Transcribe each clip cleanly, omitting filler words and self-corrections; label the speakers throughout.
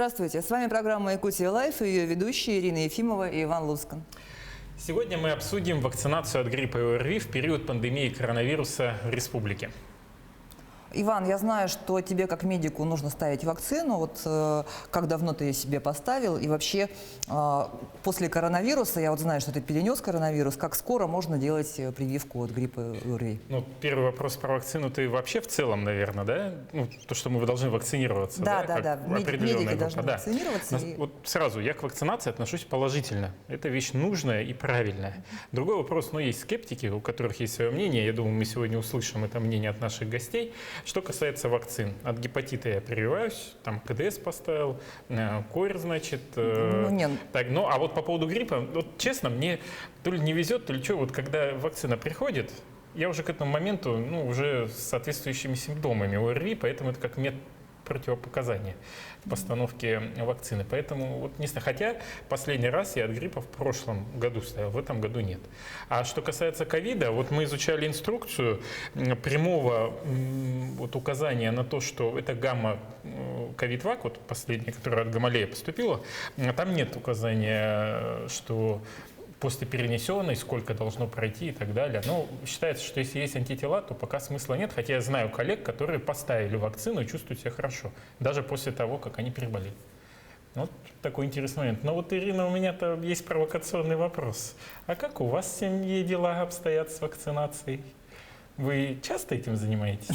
Speaker 1: Здравствуйте, с вами программа «Якутия Лайф» и ее ведущие Ирина Ефимова и Иван Лускан.
Speaker 2: Сегодня мы обсудим вакцинацию от гриппа и ОРВИ в период пандемии коронавируса в республике.
Speaker 1: Иван, я знаю, что тебе как медику нужно ставить вакцину. Вот как давно ты ее себе поставил? И вообще после коронавируса, я вот знаю, что ты перенес коронавирус, как скоро можно делать прививку от гриппа и ОРВИ?
Speaker 2: Ну, первый вопрос про вакцину. Ты вообще в целом, наверное, да? Ну, то, что мы должны вакцинироваться.
Speaker 1: Да. Медики должны
Speaker 2: да.
Speaker 1: вакцинироваться.
Speaker 2: Вот сразу, я к вакцинации отношусь положительно. Это вещь нужная и правильная. Другой вопрос, есть скептики, у которых есть свое мнение. Я думаю, мы сегодня услышим это мнение от наших гостей. Что касается вакцин, от гепатита я прививаюсь, там КДС поставил, корь, значит. Так, а вот по поводу гриппа, вот честно, мне то ли не везет, то ли что, вот когда вакцина приходит, я уже к этому моменту, уже с соответствующими симптомами ОРВИ, поэтому это как метод противопоказания в постановке вакцины. Поэтому, вот не знаю, хотя последний раз я от гриппа в прошлом году ставил, в этом году нет. А что касается ковида, вот мы изучали инструкцию прямого указания на то, что это гамма ковид-вак, вот последняя, которая от Гамалея поступила, там нет указания, что после перенесенной, сколько должно пройти и так далее. Считается, что если есть антитела, то пока смысла нет, хотя я знаю коллег, которые поставили вакцину и чувствуют себя хорошо, даже после того, как они переболели. Вот такой интересный момент. Но вот, Ирина, у меня-то есть провокационный вопрос. А как у вас в семье дела обстоят с вакцинацией? Вы часто этим занимаетесь?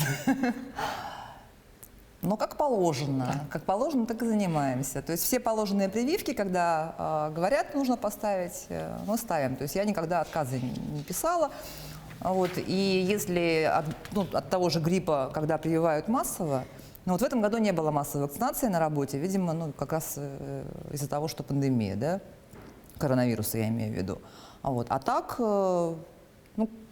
Speaker 1: Как положено, так и занимаемся. То есть все положенные прививки, когда говорят, нужно поставить, мы ставим. То есть я никогда отказа не писала. И если от того же гриппа, когда прививают массово, в этом году не было массовой вакцинации на работе, видимо, как раз из-за того, что пандемия, да, коронавируса я имею в виду. А так,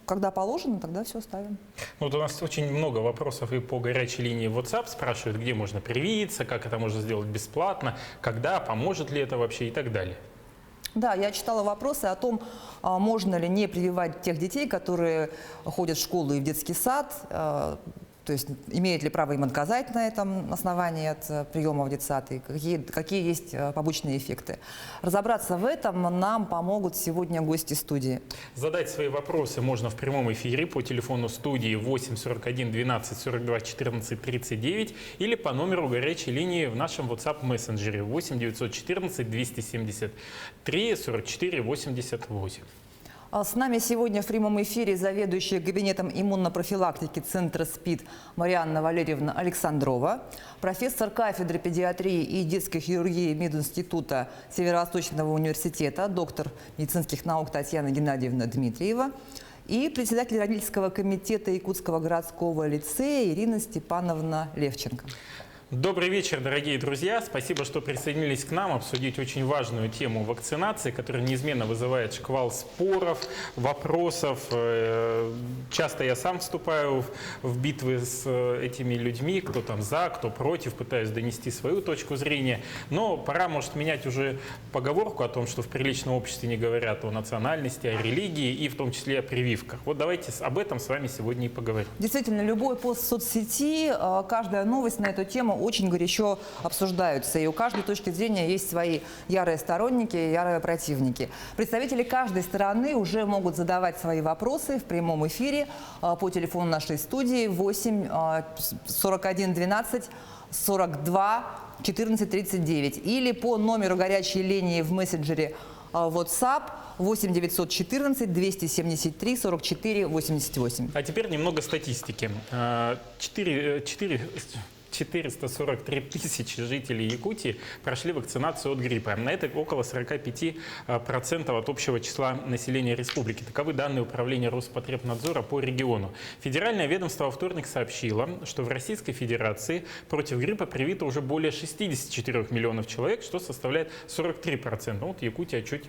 Speaker 1: когда положено, тогда все ставим.
Speaker 2: У нас очень много вопросов и по горячей линии WhatsApp спрашивают, где можно привиться, как это можно сделать бесплатно, когда, поможет ли это вообще и так далее.
Speaker 1: Да, я читала вопросы о том, можно ли не прививать тех детей, которые ходят в школу и в детский сад. То есть имеет ли право им отказать на этом основании от приема в детсад и какие есть побочные эффекты. Разобраться в этом нам помогут сегодня гости студии.
Speaker 2: Задать свои вопросы можно в прямом эфире по телефону студии 8 41 12 42 14 39 или по номеру горячей линии в нашем WhatsApp мессенджере 8 914 273 44 88.
Speaker 1: С нами сегодня в прямом эфире заведующая кабинетом иммунопрофилактики Центра СПИД Марианна Валерьевна Александрова, профессор кафедры педиатрии и детской хирургии Мединститута Северо-Восточного университета, доктор медицинских наук Татьяна Геннадьевна Дмитриева и председатель родительского комитета Якутского городского лицея Ирина Степановна Левченко.
Speaker 2: Добрый вечер, дорогие друзья. Спасибо, что присоединились к нам обсудить очень важную тему вакцинации, которая неизменно вызывает шквал споров, вопросов. Часто я сам вступаю в битвы с этими людьми, кто там за, кто против, пытаюсь донести свою точку зрения. Но пора, может, менять уже поговорку о том, что в приличном обществе не говорят о национальности, о религии и в том числе о прививках. Вот давайте об этом с вами сегодня и поговорим.
Speaker 1: Действительно, любой пост в соцсети, каждая новость на эту тему очень горячо обсуждаются, и у каждой точки зрения есть свои ярые сторонники и ярые противники. Представители каждой стороны уже могут задавать свои вопросы в прямом эфире по телефону нашей студии 8 41 12 42 14 39 или по номеру горячей линии в мессенджере WhatsApp 8 914 273 44 88.
Speaker 2: А теперь немного статистики. 443 тысячи жителей Якутии прошли вакцинацию от гриппа. На это около 45% от общего числа населения республики. Таковы данные Управления Роспотребнадзора по региону. Федеральное ведомство во вторник сообщило, что в Российской Федерации против гриппа привито уже более 64 миллионов человек, что составляет 43%. Вот Якутия чуть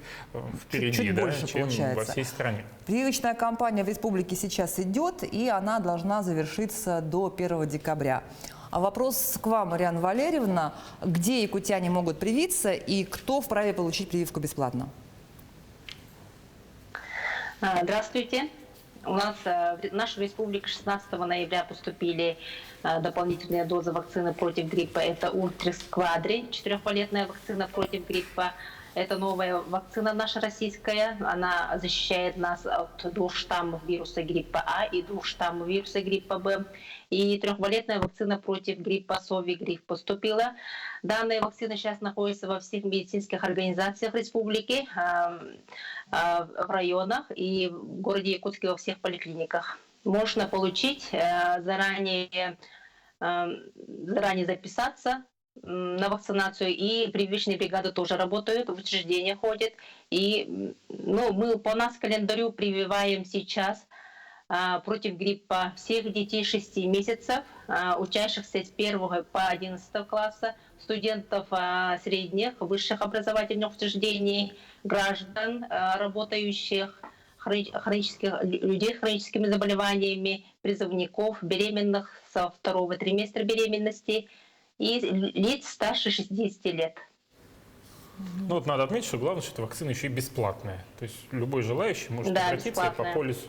Speaker 2: впереди,
Speaker 1: чуть больше,
Speaker 2: чем
Speaker 1: получается.
Speaker 2: во всей стране.
Speaker 1: Прививочная кампания в республике сейчас идет, и она должна завершиться до 1 декабря. А вопрос к вам, Марианна Валерьевна. Где якутяне могут привиться и кто вправе получить прививку бесплатно?
Speaker 3: Здравствуйте. У нас в нашу республику 16 ноября поступили дополнительные дозы вакцины против гриппа. Это Ультрис Квадри, 4-валентная вакцина против гриппа. Это новая вакцина наша российская. Она защищает нас от 2 штаммов вируса гриппа А и 2 штаммов вируса гриппа Б. И 3-валентная вакцина против гриппа Совигрипп поступила. Данные вакцины сейчас находятся во всех медицинских организациях республики, в районах и в городе Якутске во всех поликлиниках. Можно получить заранее записаться на вакцинацию, и прививочные бригады тоже работают, в учреждения ходят. И мы по нас календарю прививаем сейчас против гриппа всех детей 6 месяцев, учащихся с 1 по 11 класса, студентов средних, высших образовательных учреждений, граждан, работающих, людей с хроническими заболеваниями, призывников, беременных со 2-го триместра беременности и лиц старше 60 лет.
Speaker 2: Ну вот надо отметить, что главное, что эта вакцина еще и бесплатная. То есть любой желающий может обратиться
Speaker 3: бесплатная.
Speaker 2: и по полису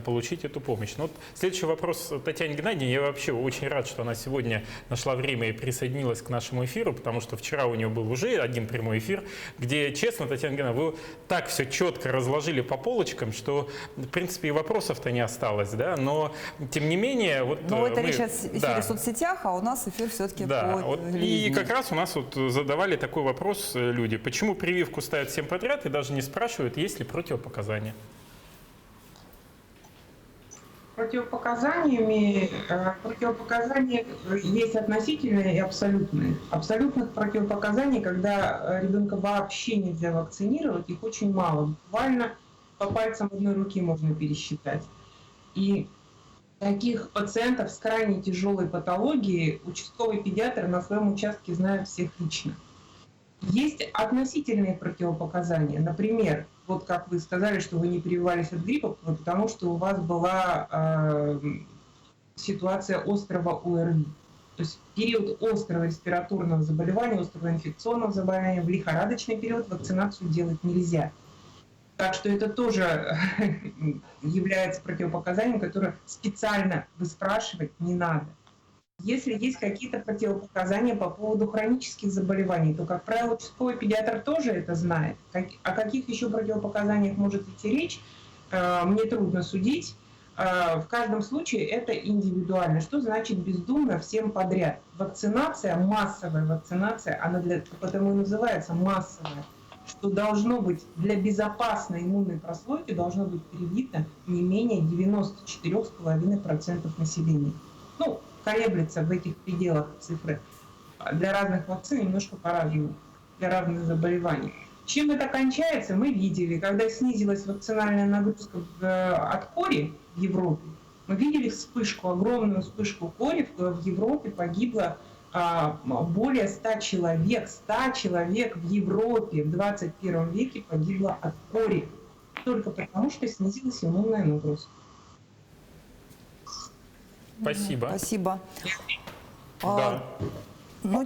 Speaker 2: получить эту помощь. Но вот следующий вопрос Татьяне Геннадьевне. Я вообще очень рад, что она сегодня нашла время и присоединилась к нашему эфиру, потому что вчера у нее был уже один прямой эфир, где, честно, Татьяна Геннадьевна, вы так все четко разложили по полочкам, что, в принципе, и вопросов-то не осталось, да, но, тем не менее... Вот,
Speaker 1: но это речь сейчас эфире в соцсетях, а у нас эфир все-таки по
Speaker 2: вот, и как раз у нас вот задавали такой вопрос люди. Почему прививку ставят всем подряд и даже не спрашивают, есть ли противопоказания?
Speaker 4: Противопоказания есть относительные и абсолютные. Абсолютных противопоказаний, когда ребенка вообще нельзя вакцинировать, их очень мало. Буквально по пальцам одной руки можно пересчитать. И таких пациентов с крайне тяжелой патологией участковый педиатр на своем участке знает всех лично. Есть относительные противопоказания. Например, вот как вы сказали, что вы не прививались от гриппа, потому что у вас была ситуация острого ОРВИ. То есть в период острого респираторного заболевания, острого инфекционного заболевания, в лихорадочный период вакцинацию делать нельзя. Так что это тоже является противопоказанием, которое специально выспрашивать не надо. Если есть какие-то противопоказания по поводу хронических заболеваний, то, как правило, участковый педиатр тоже это знает. О каких еще противопоказаниях может идти речь, мне трудно судить. В каждом случае это индивидуально. Что значит бездумно всем подряд? Вакцинация, массовая вакцинация, она потому и называется массовая, что должно быть для безопасной иммунной прослойки должно быть привито не менее 94,5% населения. Колеблется в этих пределах цифры. Для разных вакцин немножко по-разному, для разных заболеваний. Чем это кончается, мы видели. Когда снизилась вакцинальная нагрузка от кори в Европе, мы видели вспышку, огромную вспышку кори. В Европе погибло более 100 человек. 100 человек в Европе в 21 веке погибло от кори. Только потому, что снизилась иммунная нагрузка.
Speaker 2: Спасибо.
Speaker 1: Спасибо.
Speaker 2: Да.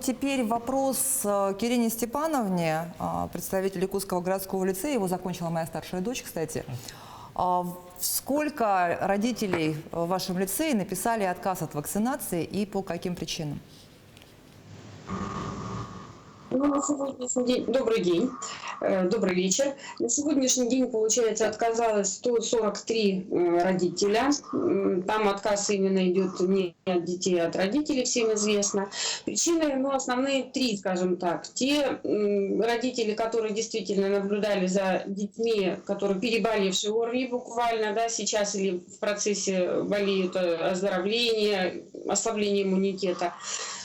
Speaker 1: Теперь вопрос к Ирине Степановне, представителю Якутского городского лицея. Его закончила моя старшая дочь, кстати. Сколько родителей в вашем лицее написали отказ от вакцинации и по каким причинам?
Speaker 5: На сегодняшний день, добрый день, добрый вечер. На сегодняшний день, получается, отказалось 143 родителя. Там отказ именно идет не от детей, а от родителей, всем известно. Причины, основные 3, скажем так. Те родители, которые действительно наблюдали за детьми, которые переболевшие ОРВИ буквально, да, сейчас или в процессе болеют, оздоровления, ослабления иммунитета.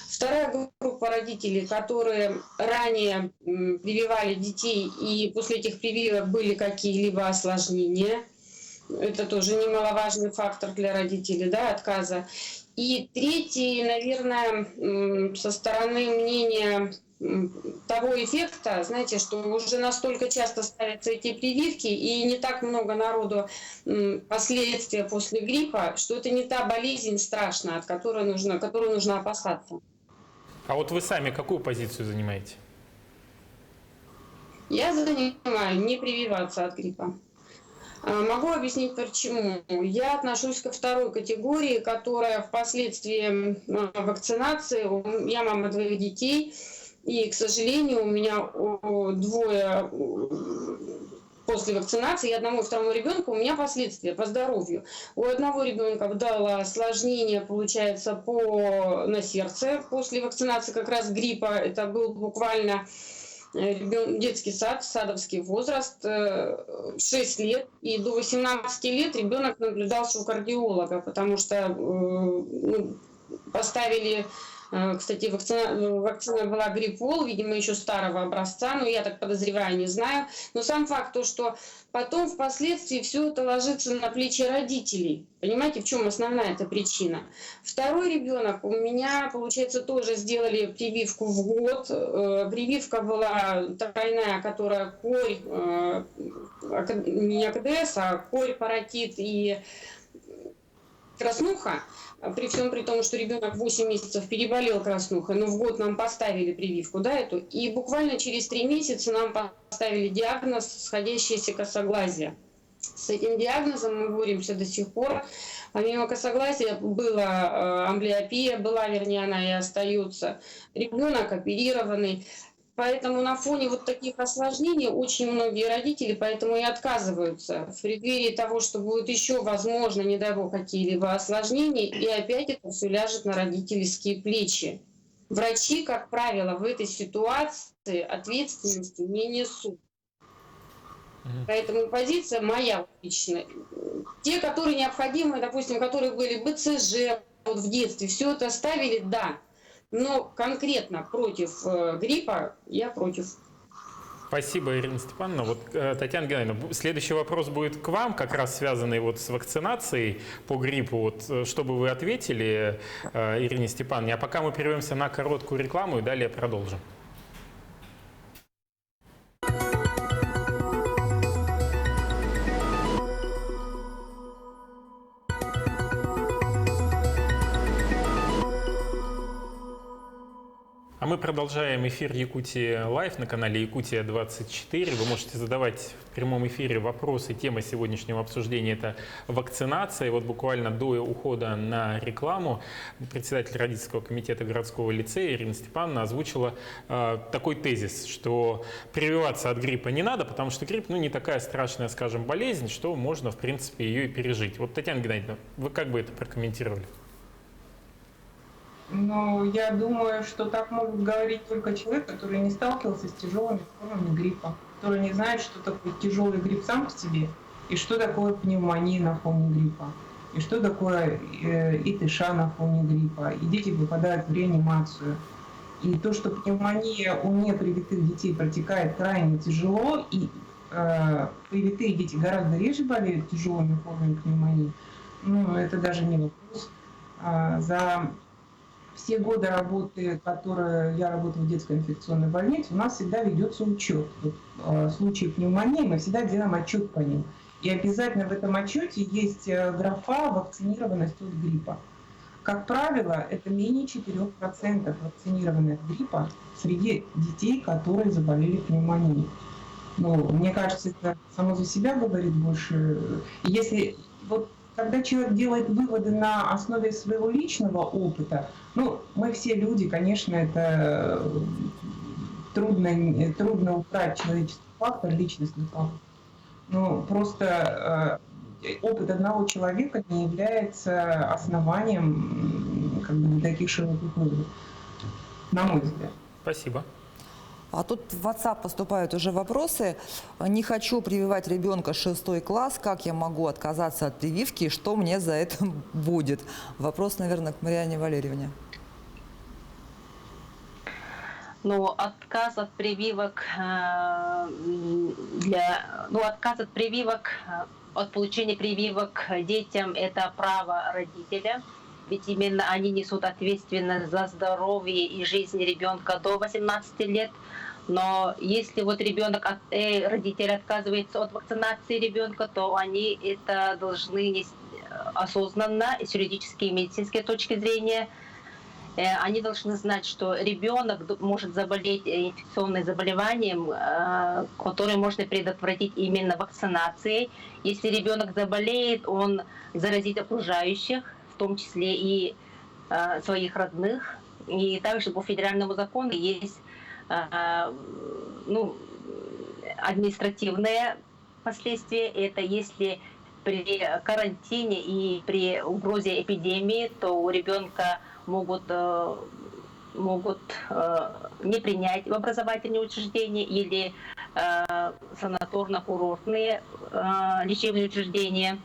Speaker 5: Вторая группа родителей, которые ранее прививали детей, и после этих прививок были какие-либо осложнения. Это тоже немаловажный фактор для родителей, да, отказа. И третий, наверное, со стороны мнения того эффекта, знаете, что уже настолько часто ставятся эти прививки, и не так много народу последствия после гриппа, что это не та болезнь страшная, от которой нужно опасаться.
Speaker 2: А вот вы сами какую позицию занимаете?
Speaker 5: Я занимаю не прививаться от гриппа. Могу объяснить почему. Я отношусь ко второй категории, которая впоследствии вакцинации, я мама 2 детей, и, к сожалению, у меня двое после вакцинации, и одному и второму ребенку у меня последствия по здоровью. У одного ребенка дало осложнение, получается, на сердце после вакцинации как раз гриппа. Это был буквально детский сад, садовский возраст, 6 лет. И до 18 лет ребенок наблюдался у кардиолога, потому что поставили... Кстати, вакцина была гриппол, видимо, еще старого образца, но я так подозреваю, не знаю. Но сам факт то, что потом впоследствии все это ложится на плечи родителей. Понимаете, в чем основная эта причина? Второй ребенок у меня, получается, тоже сделали прививку в год. Прививка была тройная, которая корь, не АКДС, а корь, паротит и краснуха. При всем при том, что ребенок 8 месяцев переболел краснухой, но в год нам поставили прививку, да, эту, и буквально через 3 месяца нам поставили диагноз сходящееся косоглазие. С этим диагнозом мы боремся до сих пор. Помимо косоглазия была амблиопия, вернее, она и остается. Ребенок оперированный. Поэтому на фоне вот таких осложнений очень многие родители поэтому и отказываются в преддверии того, что будет еще, возможно, не дай бог, какие-либо осложнения, и опять это все ляжет на родительские плечи. Врачи, как правило, в этой ситуации ответственности не несут. Поэтому позиция моя личная. Те, которые необходимы, допустим, которые были БЦЖ вот в детстве, все это ставили, да. Но конкретно против гриппа я против.
Speaker 2: Спасибо, Ирина Степановна. Вот, Татьяна Геннадьевна, следующий вопрос будет к вам, как раз связанный вот с вакцинацией по гриппу. Вот, что бы вы ответили Ирине Степановне? А пока мы прервемся на короткую рекламу и далее продолжим. А мы продолжаем эфир Якутия Лайв на канале Якутия 24. Вы можете задавать в прямом эфире вопросы. Тема сегодняшнего обсуждения – это вакцинация. И вот буквально до ухода на рекламу председатель родительского комитета городского лицея Ирина Степановна озвучила такой тезис, что прививаться от гриппа не надо, потому что грипп не такая страшная, скажем, болезнь, что можно, в принципе, ее и пережить. Вот, Татьяна Геннадьевна, вы как бы это прокомментировали?
Speaker 4: Но я думаю, что так может говорить только человек, который не сталкивался с тяжелыми формами гриппа, который не знает, что такое тяжелый грипп сам по себе, и что такое пневмония на фоне гриппа, и что такое ИТШ на фоне гриппа. И дети попадают в реанимацию. И то, что пневмония у непривитых детей протекает крайне тяжело, и привитые дети гораздо реже болеют тяжелыми формами пневмонии, это даже не вопрос. За все годы работы, которые я работаю в детской инфекционной больнице, у нас всегда ведется учет. В случае пневмонии мы всегда делаем отчет по ним. И обязательно в этом отчете есть графа «Вакцинированность от гриппа». Как правило, это менее 4% вакцинированных от гриппа среди детей, которые заболели пневмонией. Мне кажется, это само за себя говорит больше. Если когда человек делает выводы на основе своего личного опыта, мы все люди, конечно, это трудно убрать человеческий фактор, личностный фактор. Но просто опыт одного человека не является основанием таких широких выводов, на мой взгляд.
Speaker 2: Спасибо.
Speaker 1: А тут в WhatsApp поступают уже вопросы. Не хочу прививать ребенка 6 класс. Как я могу отказаться от прививки и что мне за это будет? Вопрос, наверное, к Марьяне Валерьевне.
Speaker 3: Отказ от прививок от получения прививок детям – это право родителя. Ведь именно они несут ответственность за здоровье и жизнь ребенка до 18 лет. Но если родитель отказывается от вакцинации ребенка, то они это должны нести осознанно с юридической и медицинской точки зрения. Они должны знать, что ребенок может заболеть инфекционным заболеванием, которое можно предотвратить именно вакцинацией. Если ребенок заболеет, он заразит окружающих, в том числе и своих родных. И также по федеральному закону есть административные последствия. Это если при карантине и при угрозе эпидемии, то у ребенка могут не принять в образовательные учреждения или санаторно-курортные лечебные учреждения.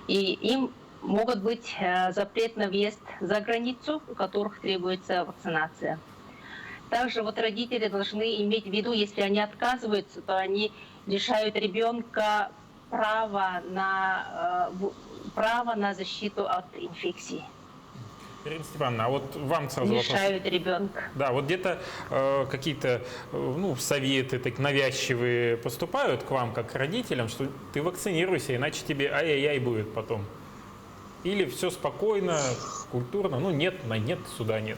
Speaker 3: И им могут быть запрет на въезд за границу, у которых требуется вакцинация. Также родители должны иметь в виду, если они отказываются, то они лишают ребенка права на защиту от инфекций.
Speaker 2: Ирина Степановна, а вот вам сразу
Speaker 3: Лишают
Speaker 2: вопрос.
Speaker 3: ребенка.
Speaker 2: Да, вот где-то какие-то советы так навязчивые поступают к вам, как к родителям, что ты вакцинируйся, иначе тебе ай-яй-яй будет потом. Или все спокойно, культурно, нет, суда нет.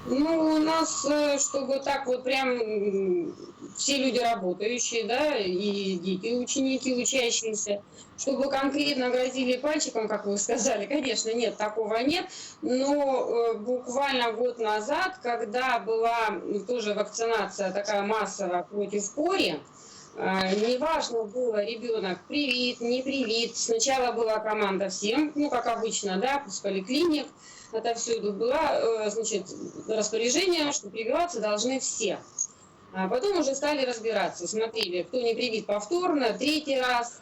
Speaker 5: У нас, чтобы так прям все люди работающие, да, и дети, ученики, учащиеся, чтобы конкретно грозили пальчиком, как вы сказали, конечно, нет, такого нет, но буквально год назад, когда была тоже вакцинация такая массовая против кори, неважно было, ребенок привит, не привит, сначала была команда всем, как обычно, да, с поликлиник, отовсюду было, распоряжение, что прививаться должны все. А потом уже стали разбираться, смотрели, кто не привит повторно, третий раз.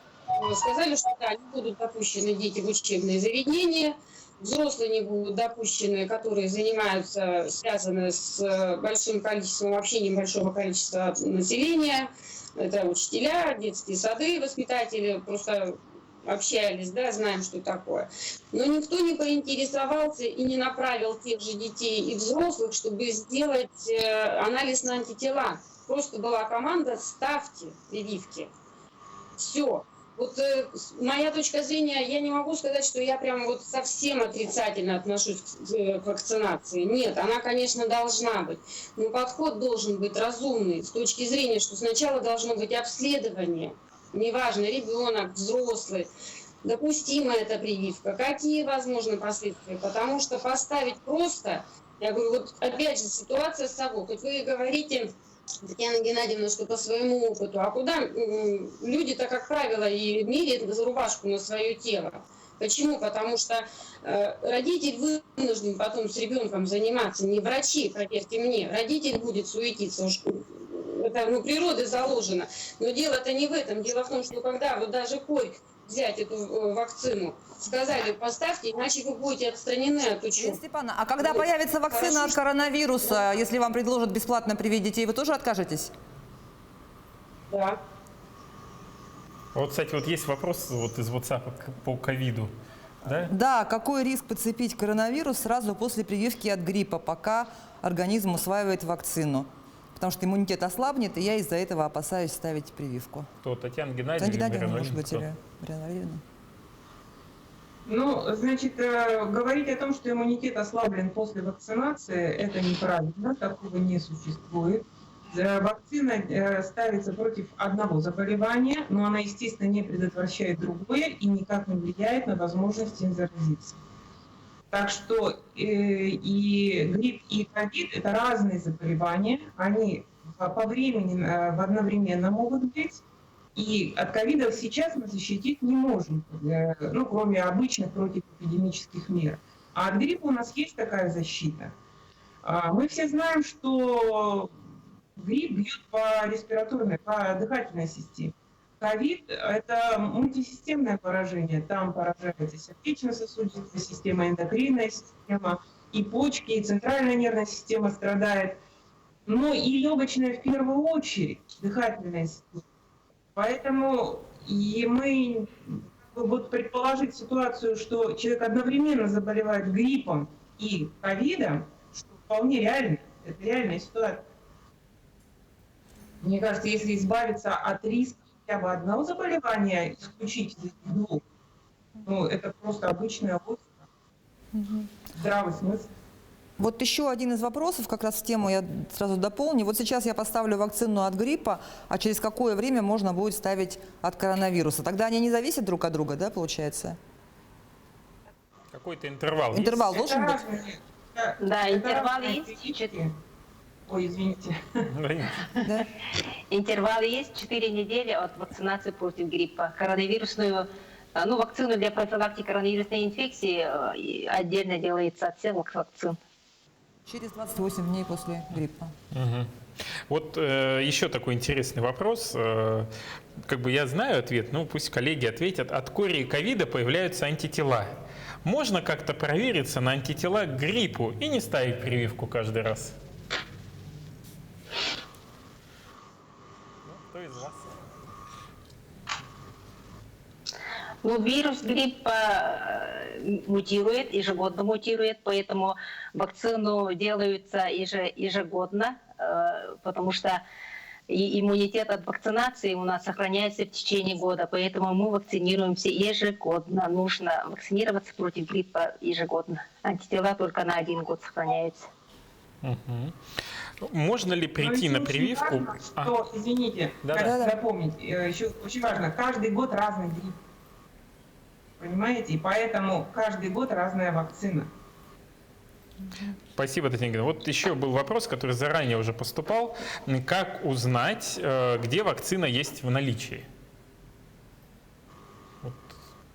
Speaker 5: Сказали, что да, не будут допущены дети в учебные заведения, взрослые не будут допущены, которые занимаются, связаны с большим количеством общения большого количества населения. Это учителя, детские сады, воспитатели, просто общались, да, знаем, что такое. Но никто не поинтересовался и не направил тех же детей и взрослых, чтобы сделать анализ на антитела. Просто была команда «ставьте прививки». Все. Моя точка зрения, я не могу сказать, что я прям совсем отрицательно отношусь к вакцинации. Нет, она, конечно, должна быть. Но подход должен быть разумный с точки зрения, что сначала должно быть обследование. Неважно, ребенок, взрослый, допустима эта прививка, какие возможны последствия. Потому что поставить просто, я говорю, опять же ситуация с собой. Хоть вы говорите, Татьяна Геннадьевна, что по своему опыту, а куда люди-то, как правило, и меряют рубашку на свое тело. Почему? Потому что родитель вынужден потом с ребенком заниматься, не врачи, поверьте мне. Родитель будет суетиться, это природой заложено. Но дело-то не в этом. Дело в том, что когда даже корь взять эту вакцину, сказали, поставьте, иначе вы будете отстранены от учебы.
Speaker 1: Ирина Степановна, а когда появится вакцина от коронавируса, если вам предложат бесплатно привить детей, вы тоже откажетесь?
Speaker 5: Да.
Speaker 2: Кстати, есть вопрос из WhatsApp по ковиду. Да?
Speaker 1: Да, какой риск подцепить коронавирус сразу после прививки от гриппа, пока организм усваивает вакцину? Потому что иммунитет ослабнет, и я из-за этого опасаюсь ставить прививку.
Speaker 2: Кто? Татьяна Геннадьевна,
Speaker 1: может быть, или Марина Валерьевна?
Speaker 4: Говорить о том, что иммунитет ослаблен после вакцинации, это неправильно, такого не существует. Вакцина ставится против одного заболевания, но она, естественно, не предотвращает другое и никак не влияет на возможность им заразиться. Так что и грипп, и ковид – это разные заболевания, они по времени одновременно могут быть, и от ковида сейчас мы защитить не можем, кроме обычных противоэпидемических мер. А от гриппа у нас есть такая защита. Мы все знаем, что грипп бьет по респираторной, по дыхательной системе. Ковид – это мультисистемное поражение. Там поражается сердечно-сосудистая система, эндокринная система, и почки, и центральная нервная система страдает. Но и легочная в первую очередь, дыхательная система. Поэтому мы предположить ситуацию, что человек одновременно заболевает гриппом и ковидом, что вполне реально. Это реальная ситуация. Мне кажется, если избавиться от риска хотя бы одного заболевания, исключить из этих двух, это просто обычная логика. здравый смысл.
Speaker 1: Вот еще один из вопросов, как раз в тему я сразу дополню. Вот сейчас я поставлю вакцину от гриппа, а через какое время можно будет ставить от коронавируса? Тогда они не зависят друг от друга, да, получается?
Speaker 2: Какой-то интервал.
Speaker 1: Интервал
Speaker 2: есть?
Speaker 1: должен быть?
Speaker 3: Да,
Speaker 4: это
Speaker 3: интервал
Speaker 4: разные
Speaker 3: есть.
Speaker 4: прививки. Ой, извините.
Speaker 2: Да нет.
Speaker 1: Да?
Speaker 3: Интервал есть 4 недели от вакцинации против гриппа. Коронавирусную, вакцину для профилактики коронавирусной инфекции отдельно делается от всех вакцин.
Speaker 1: Через 28 дней после гриппа.
Speaker 2: Мгм. Вот еще такой интересный вопрос. Как бы я знаю ответ, но пусть коллеги ответят. От кори ковида появляются антитела. Можно как-то провериться на антитела к гриппу и не ставить прививку каждый раз? Кто из вас?
Speaker 3: Вирус гриппа мутирует, ежегодно мутирует, поэтому вакцину делаются ежегодно, потому что иммунитет от вакцинации у нас сохраняется в течение года, поэтому мы вакцинируемся ежегодно. Нужно вакцинироваться против гриппа ежегодно. Антитела только на 1 год сохраняются.
Speaker 2: Мгм. Можно ли прийти
Speaker 4: Но
Speaker 2: на
Speaker 4: еще
Speaker 2: прививку?
Speaker 4: очень важно, что, извините,
Speaker 2: Да-да.
Speaker 4: хочу запомнить, еще очень важно, каждый год разный грипп. Понимаете? И поэтому каждый год разная вакцина.
Speaker 2: Спасибо, Татьяна Геннадьевна. Вот еще был вопрос, который заранее уже поступал. Как узнать, где вакцина есть в наличии? Вот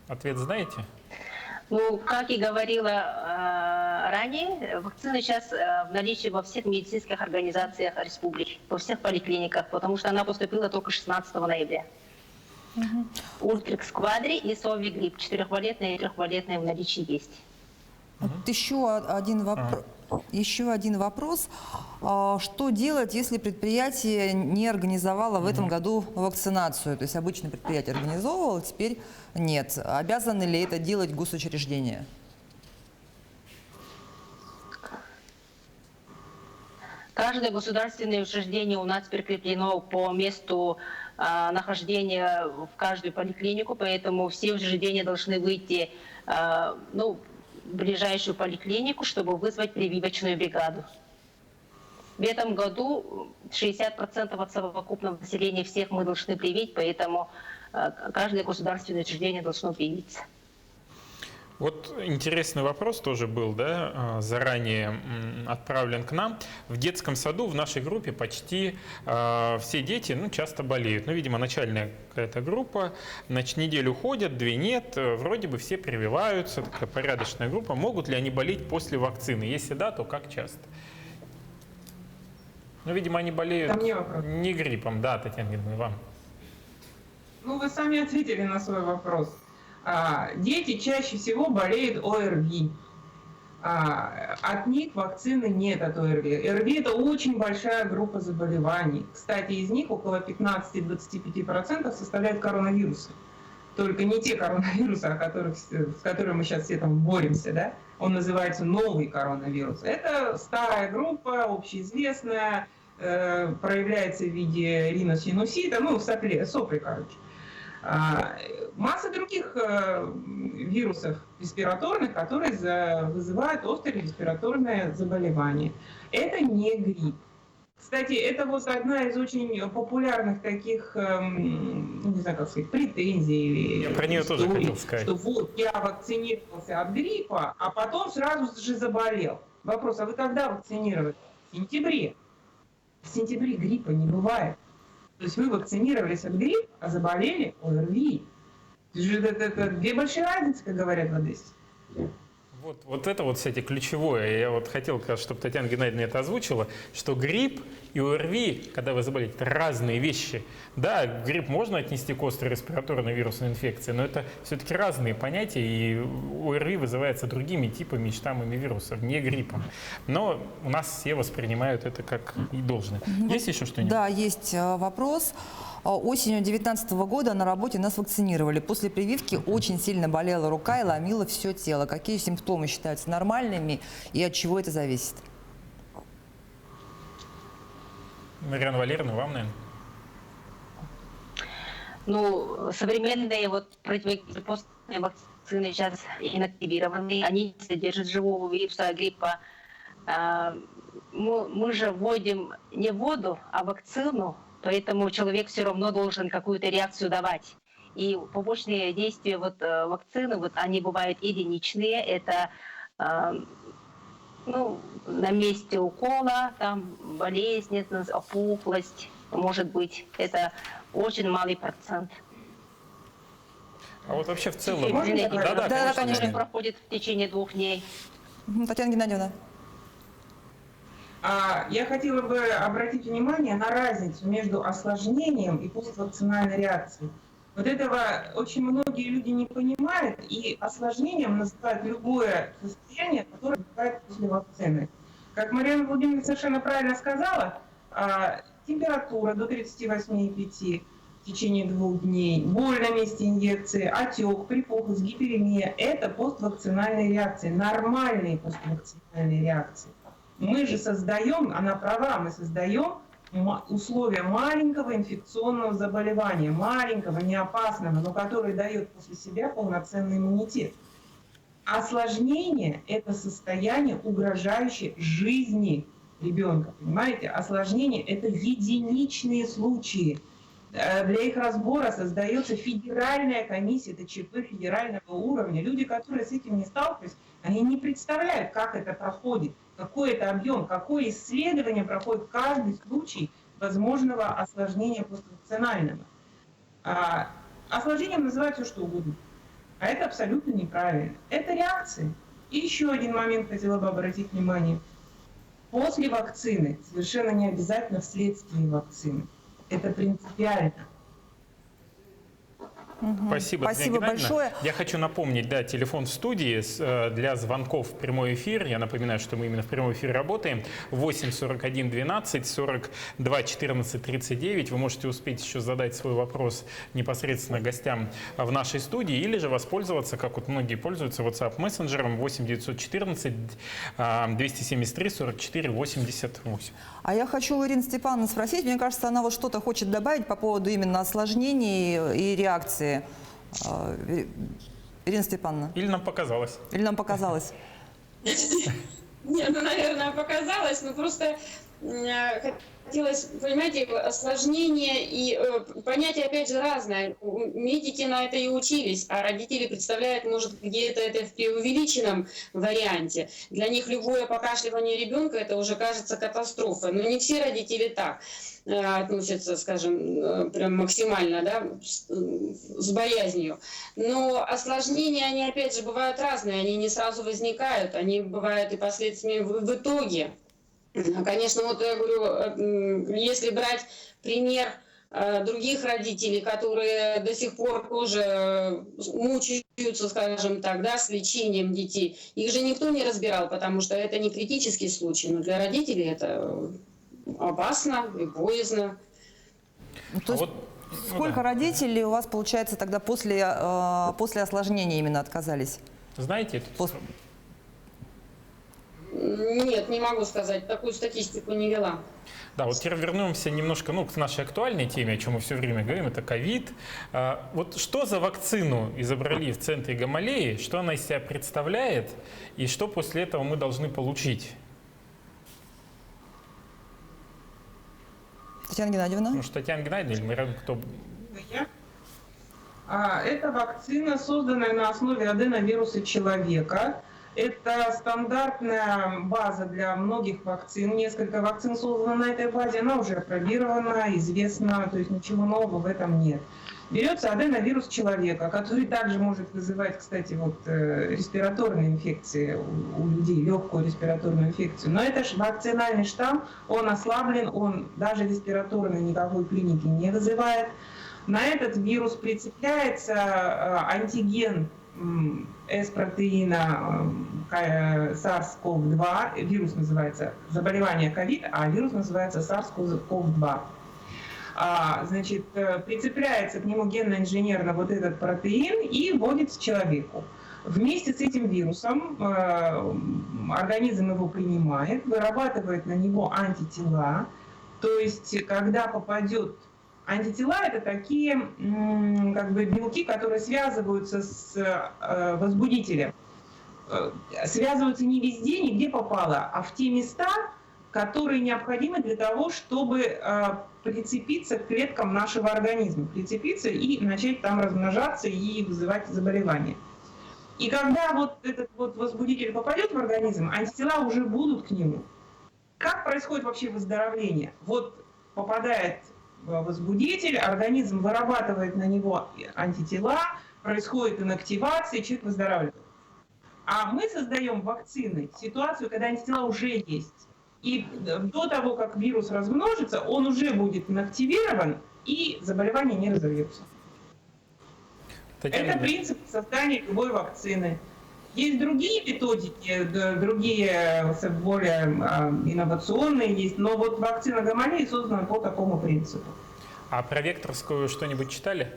Speaker 2: ответ знаете?
Speaker 3: Как и говорила ранее, вакцина сейчас в наличии во всех медицинских организациях республики, во всех поликлиниках, потому что она поступила только 16 ноября. Ультрикс Квадри и Совигрипп, 4-валентная и 3-валентная в наличии есть.
Speaker 1: Вот еще один вопрос. Что делать, если предприятие не организовало в этом году вакцинацию? То есть обычно предприятие организовывало, теперь нет. Обязаны ли это делать госучреждения?
Speaker 3: Каждое государственное учреждение у нас прикреплено по месту нахождения в каждую поликлинику, поэтому все учреждения должны выйти в ближайшую поликлинику, чтобы вызвать прививочную бригаду. В этом году 60% от совокупного населения всех мы должны привить, поэтому каждое государственное учреждение должно привиться.
Speaker 2: Вот интересный вопрос тоже был, да, заранее отправлен к нам. В детском саду в нашей группе почти все дети, часто болеют. Видимо, начальная какая-то группа, неделю ходят, 2 нет, вроде бы все прививаются, такая порядочная группа. Могут ли они болеть после вакцины? Если да, то как часто? Видимо, они болеют не гриппом. Да, Татьяна Геннадьевна, вам.
Speaker 4: Вы сами ответили на свой вопрос. Дети чаще всего болеют ОРВИ. От них вакцины нет от ОРВИ. ОРВИ – это очень большая группа заболеваний. Кстати, из них около 15-25% составляют коронавирусы. Только не те коронавирусы, с которыми мы сейчас все там боремся, да? Он называется новый коронавирус. Это старая группа, общеизвестная, проявляется в виде риносинусита, сопли, короче. Масса других вирусов респираторных, которые вызывают острые респираторные заболевания. Это не грипп. Кстати, это одна из очень популярных таких, претензий.
Speaker 2: Я про нее тоже хотел сказать.
Speaker 4: Что я вакцинировался от гриппа, а потом сразу же заболел. Вопрос, а вы когда вакцинировались? В сентябре. В сентябре гриппа не бывает. То есть вы вакцинировались от гриппа, а заболели ОРВИ. Это 2 большие разницы, как говорят в Одессе.
Speaker 2: Вот это, кстати, ключевое. Я хотел, чтобы Татьяна Геннадьевна это озвучила, что грипп и ОРВИ, когда вы заболеете, это разные вещи. Да, грипп можно отнести к острой респираторной вирусной инфекции, но это все-таки разные понятия, и ОРВИ вызывается другими типами, штаммами вирусов, не гриппом. Но у нас все воспринимают это как и должное. Есть еще что-нибудь?
Speaker 1: Да, есть вопрос. Осенью 2019 года на работе нас вакцинировали. После прививки очень сильно болела рука и ломило все тело. Какие симптомы считаются нормальными и от чего это зависит?
Speaker 2: Марьяна Валерьевна, вам, наверное?
Speaker 3: Современные вакцины сейчас инактивированы, они не содержат живого вируса гриппа. Мы же вводим не воду, а вакцину, поэтому человек все равно должен какую-то реакцию давать. И побочные действия вакцины, они бывают единичные, это на месте укола, там болезнь, опухлость, может быть, это очень малый процент.
Speaker 2: А вот вообще в целом...
Speaker 1: Да, конечно.
Speaker 3: Проходит в течение 2 дней.
Speaker 1: Татьяна Геннадьевна.
Speaker 4: Я хотела бы обратить внимание на разницу между осложнением и поствакцинальной реакцией. Вот этого очень многие люди не понимают, и осложнением называют любое состояние, которое возникает после вакцины. Как Марьяна Владимировна совершенно правильно сказала, температура до 38,5 в течение 2 дней, боль на месте инъекции, отек, припухлость, гиперемия – это поствакцинальные реакции, нормальные поствакцинальные реакции. Мы же создаем, она права, мы создаем условия маленького инфекционного заболевания, маленького, неопасного, но который дает после себя полноценный иммунитет. Осложнение – это состояние, угрожающее жизни ребенка, понимаете? Осложнение – это единичные случаи. Для их разбора создается федеральная комиссия, это ЧП федерального уровня. Люди, которые с этим не сталкивались, они не представляют, как это проходит, какой это объем, какое исследование проходит каждый случай возможного осложнения поствакцинального. Осложнением называют все что угодно, а это абсолютно неправильно. Это реакции. И еще один момент хотела бы обратить внимание. После вакцины совершенно не обязательно вследствие вакцины. Это принципиально.
Speaker 2: Спасибо большое. Я хочу напомнить, телефон в студии для звонков в прямой эфир. Я напоминаю, что мы именно в прямом эфире работаем. 8 41 12 42 14 39. Вы можете успеть еще задать свой вопрос непосредственно гостям в нашей студии или же воспользоваться, как вот многие пользуются, WhatsApp мессенджером 8 914 273 44 88.
Speaker 1: А я хочу у Ирины Степановны спросить, мне кажется, она вот что-то хочет добавить по поводу именно осложнений и реакции. Ирина Степановна.
Speaker 2: Или нам показалось.
Speaker 1: Или нам показалось.
Speaker 5: Нет, наверное, показалось, но просто хотелось, понимаете, осложнение и понятие, опять же, разное. Медики на это и учились, а родители представляют, может, где-то это в преувеличенном варианте. Для них любое покашливание ребенка, это уже кажется катастрофой. Но не все родители так относятся, скажем, прям максимально, с боязнью. Но осложнения, они, опять же, бывают разные, они не сразу возникают, они бывают и последствиями в итоге. Конечно, вот я говорю, если брать пример других родителей, которые до сих пор тоже мучаются, скажем так, с лечением детей, их же никто не разбирал, потому что это не критический случай, но для родителей это опасно и боязно.
Speaker 1: То есть сколько родителей у вас, получается, тогда после осложнения именно отказались?
Speaker 2: Знаете?
Speaker 5: Нет, не могу сказать, такую статистику не вела.
Speaker 2: Да, вот теперь вернемся немножко к нашей актуальной теме, о чем мы все время говорим, это ковид. Вот что за вакцину изобрели в центре Гамалеи, что она из себя представляет и что после этого мы должны получить?
Speaker 1: Татьяна Геннадьевна?
Speaker 2: Может, Татьяна Геннадьевна или Марьяна, кто?
Speaker 4: Это вакцина, созданная на основе аденовируса человека. Это стандартная база для многих вакцин. Несколько вакцин создано на этой базе. Она уже опробирована, известна, то есть ничего нового в этом нет. Берется аденовирус человека, который также может вызывать, кстати, респираторные инфекции у людей, легкую респираторную инфекцию. Но это же вакцинальный штамм, он ослаблен, он даже респираторной никакой клиники не вызывает. На этот вирус прицепляется антиген S-протеина SARS-CoV-2, вирус называется заболевание ковид, а вирус называется SARS-CoV-2. Прицепляется к нему генно-инженерно вот этот протеин и вводится человеку. Вместе с этим вирусом организм его принимает, вырабатывает на него антитела, то есть когда попадет Антитела – это такие как бы белки, которые связываются с возбудителем. Связываются не везде, не где попало, а в те места, которые необходимы для того, чтобы прицепиться к клеткам нашего организма, прицепиться и начать там размножаться и вызывать заболевания. И когда вот этот вот возбудитель попадет в организм, антитела уже будут к нему. Как происходит вообще выздоровление? Вот попадает возбудитель, организм вырабатывает на него антитела, происходит инактивация, и человек выздоравливает. А мы создаем вакцины, ситуацию, когда антитела уже есть. И до того, как вирус размножится, он уже будет инактивирован, и заболевание не разовьется. Это принцип создания любой вакцины. Есть другие методики, другие более инновационные есть, но вот вакцина Гамалеи создана по такому принципу.
Speaker 2: А про векторскую что-нибудь читали?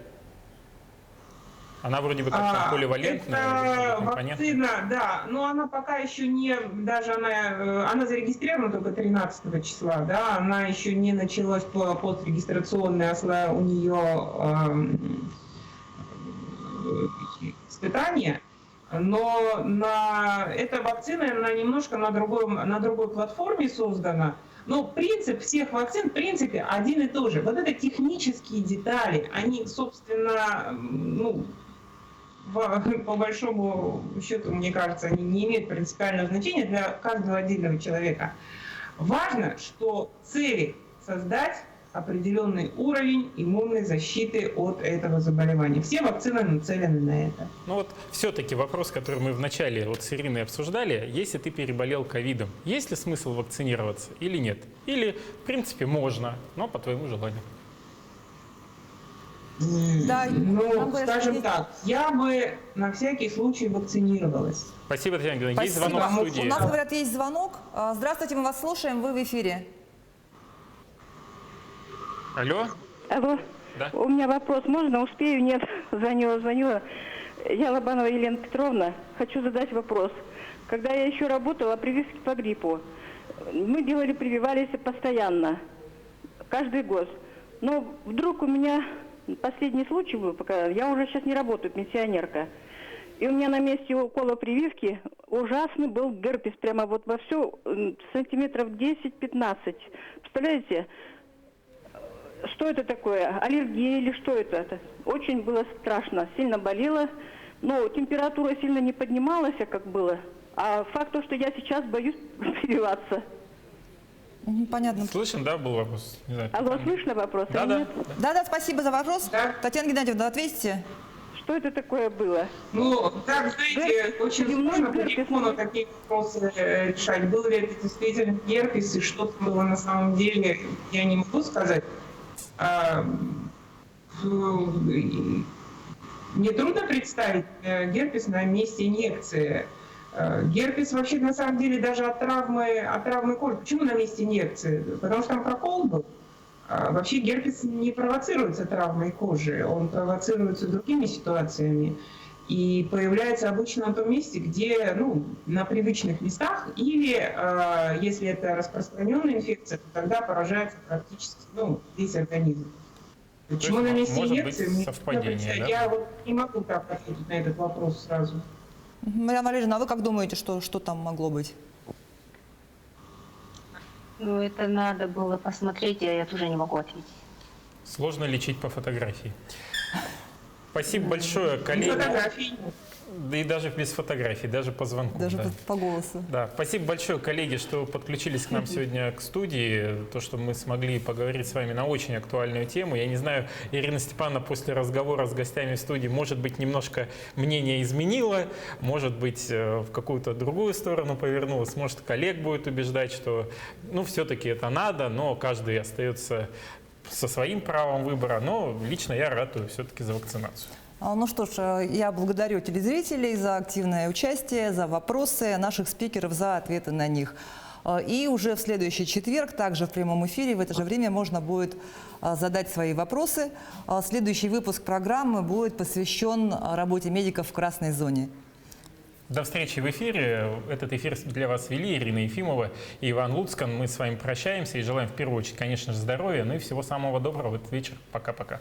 Speaker 2: Она вроде бы как там поливалентная.
Speaker 4: Это вакцина, да, но она пока еще не, даже она зарегистрирована только 13 числа, да, она еще не началась пострегистрационная, у нее испытания. Но эта вакцина, она немножко на другой платформе создана. Но принцип всех вакцин, в принципе, один и тот же. Вот это технические детали, они, собственно, по большому счету, мне кажется, они не имеют принципиального значения для каждого отдельного человека. Важно, что цели создать определенный уровень иммунной защиты от этого заболевания. Все вакцины нацелены на это.
Speaker 2: Ну вот все-таки вопрос, который мы вначале вот с Ириной обсуждали, если ты переболел ковидом, есть ли смысл вакцинироваться или нет? Или, в принципе, можно, но по твоему желанию?
Speaker 1: Да,
Speaker 4: скажем так, я бы на всякий случай вакцинировалась.
Speaker 2: Спасибо, Татьяна Геннадьевна. Есть звонок в студии.
Speaker 1: У нас, говорят, есть звонок. Здравствуйте, мы вас слушаем, вы в эфире.
Speaker 2: Алло?
Speaker 6: Алло.
Speaker 2: Да?
Speaker 6: У меня вопрос. Можно? Успею? Нет. Звонила. Я Лобанова Елена Петровна. Хочу задать вопрос. Когда я еще работала, прививки по гриппу. Мы прививались постоянно. Каждый год. Но вдруг у меня последний случай был, пока я уже сейчас не работаю, пенсионерка. И у меня на месте укола прививки ужасный был герпес. Прямо вот во все сантиметров 10-15. Представляете? Что это такое? Аллергия или что это? Очень было страшно, сильно болело, но температура сильно не поднималась, как было. А факт то, что я сейчас боюсь прививаться.
Speaker 1: Понятно.
Speaker 2: Слышен, да, был вопрос? Не знаю.
Speaker 6: Алло, слышно вопрос?
Speaker 2: Да.
Speaker 1: Да, спасибо за вопрос.
Speaker 4: Да.
Speaker 1: Татьяна Геннадьевна, ответьте.
Speaker 6: Что это такое было?
Speaker 4: Так, знаете, очень сложно по телефону такие вопросы решать. Был ли это действительно герпес и что там было на самом деле, я не могу сказать. Мне трудно представить герпес на месте инъекции. Герпес вообще на самом деле даже от травмы кожи. Почему на месте инъекции? Потому что там прокол был. Вообще герпес не провоцируется травмой кожи, он провоцируется другими ситуациями. И появляется обычно на том месте, где, на привычных местах, или если это распространенная инфекция, то тогда поражается практически весь организм. Почему на месте инъекции?
Speaker 2: Совпадение, да?
Speaker 4: Я вот не могу так ответить на этот вопрос сразу.
Speaker 1: Марьяна Валерьевна, а вы как думаете, что там могло быть?
Speaker 3: Это надо было посмотреть, я тоже не могу ответить.
Speaker 2: Сложно лечить по фотографии. Спасибо большое, коллеги.
Speaker 4: Фотографии.
Speaker 2: Да и даже без фотографий, даже по звонку.
Speaker 1: Даже
Speaker 2: да.
Speaker 1: по голосу.
Speaker 2: Да, спасибо большое, коллеги, что подключились к нам сегодня к студии. То, что мы смогли поговорить с вами на очень актуальную тему. Я не знаю, Ирина Степановна после разговора с гостями в студии, может быть, немножко мнение изменила, может быть, в какую-то другую сторону повернулась. Может, коллег будет убеждать, что, все-таки это надо, но каждый остается со своим правом выбора. Но лично я ратую все-таки за вакцинацию.
Speaker 1: Ну что ж, я благодарю телезрителей за активное участие, за вопросы, наших спикеров за ответы на них. И уже в следующий четверг, также в прямом эфире, в это же время можно будет задать свои вопросы. Следующий выпуск программы будет посвящен работе медиков в красной зоне.
Speaker 2: До встречи в эфире. Этот эфир для вас вели Ирина Ефимова и Иван Луцкан. Мы с вами прощаемся и желаем в первую очередь, конечно же, здоровья, ну и всего самого доброго в этот вечер. Пока-пока.